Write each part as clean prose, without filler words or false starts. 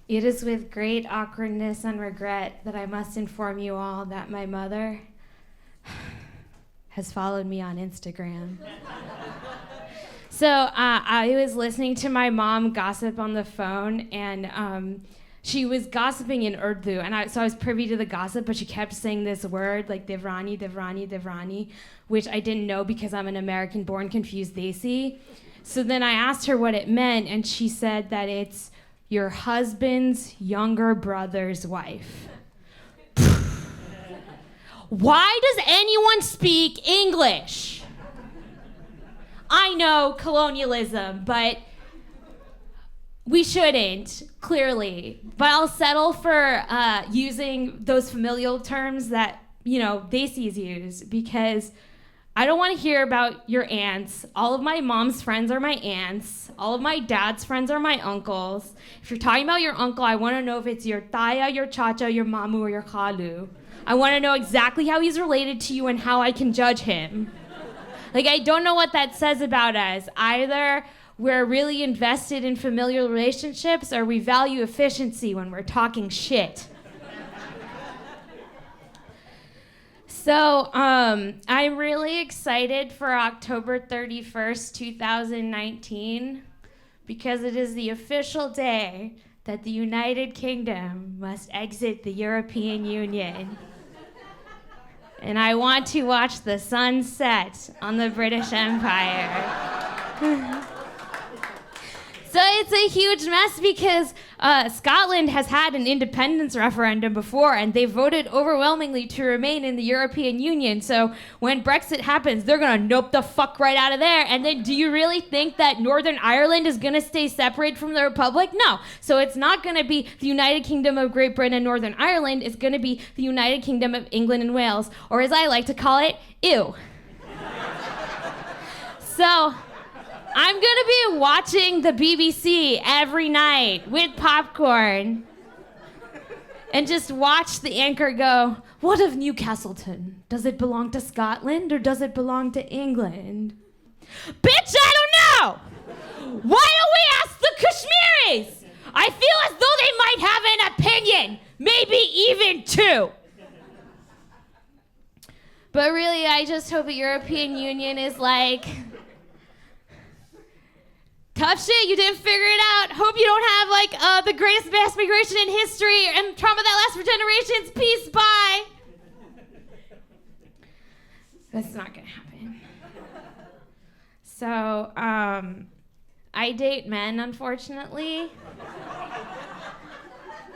It is with great awkwardness and regret that I must inform you all that my mother has followed me on Instagram. So I was listening to my mom gossip on the phone, and she was gossiping in Urdu, and so I was privy to the gossip, but she kept saying this word, like Devrani, Devrani, Devrani, which I didn't know because I'm an American-born confused Desi. So then I asked her what it meant, and she said that it's your husband's younger brother's wife. Why does anyone speak English? I know colonialism, but we shouldn't, clearly. But I'll settle for using those familial terms that, Desis use, because I don't want to hear about your aunts. All of my mom's friends are my aunts. All of my dad's friends are my uncles. If you're talking about your uncle, I want to know if it's your taya, your chacha, your mamu, or your khalu. I want to know exactly how he's related to you and how I can judge him. I don't know what that says about us. Either we're really invested in familial relationships or we value efficiency when we're talking shit. So I'm really excited for October 31st, 2019, because it is the official day that the United Kingdom must exit the European Union. And I want to watch the sun set on the British Empire. So it's a huge mess because Scotland has had an independence referendum before, and they voted overwhelmingly to remain in the European Union. So when Brexit happens, they're going to nope the fuck right out of there. And then do you really think that Northern Ireland is going to stay separate from the Republic? No. So it's not going to be the United Kingdom of Great Britain and Northern Ireland. It's going to be the United Kingdom of England and Wales, or as I like to call it, ew. So I'm going to be watching the BBC every night with popcorn and just watch the anchor go, what of Newcastleton? Does it belong to Scotland or does it belong to England? Bitch, I don't know! Why don't we ask the Kashmiris? I feel as though they might have an opinion, maybe even two. But really, I just hope the European Union is like, tough shit, you didn't figure it out. Hope you don't have the greatest mass migration in history and trauma that lasts for generations. Peace, bye. That's not gonna happen. So, I date men, unfortunately.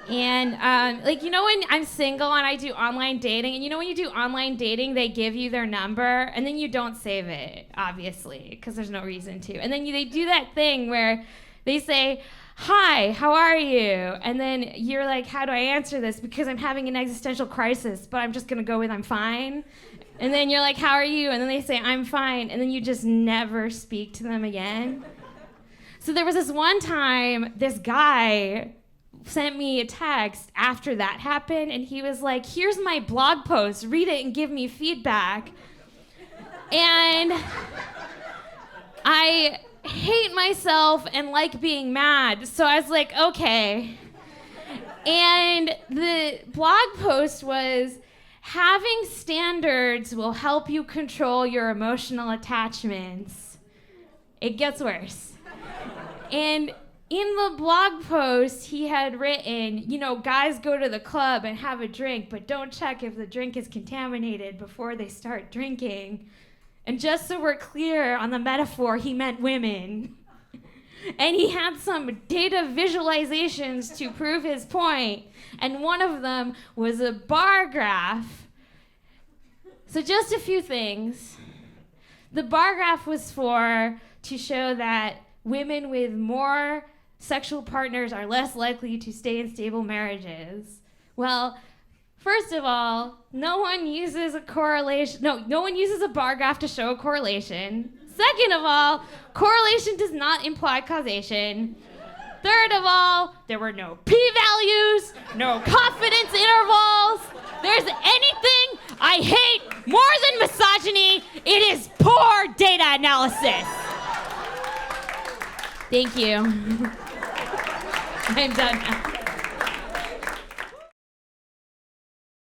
And when I'm single and I do online dating, and when you do online dating, they give you their number and then you don't save it, obviously, because there's no reason to. And then they do that thing where they say, hi, how are you? And then you're like, how do I answer this? Because I'm having an existential crisis, but I'm just gonna go with I'm fine. And then you're like, how are you? And then they say, I'm fine. And then you just never speak to them again. So there was this one time, this guy sent me a text after that happened, and he was like, here's my blog post, read it and give me feedback. And I hate myself and like being mad, so I was like, okay. And the blog post was, having standards will help you control your emotional attachments. It gets worse. And in the blog post, he had written, guys go to the club and have a drink, but don't check if the drink is contaminated before they start drinking. And just so we're clear on the metaphor, he meant women. And he had some data visualizations to prove his point. And one of them was a bar graph. So just a few things. The bar graph was to show that women with more sexual partners are less likely to stay in stable marriages. Well, first of all, no one uses a correlation. No one uses a bar graph to show a correlation. Second of all, correlation does not imply causation. Third of all, there were no p-values, no confidence intervals. There's anything I hate more than misogyny, it is poor data analysis. Thank you. I'm done now.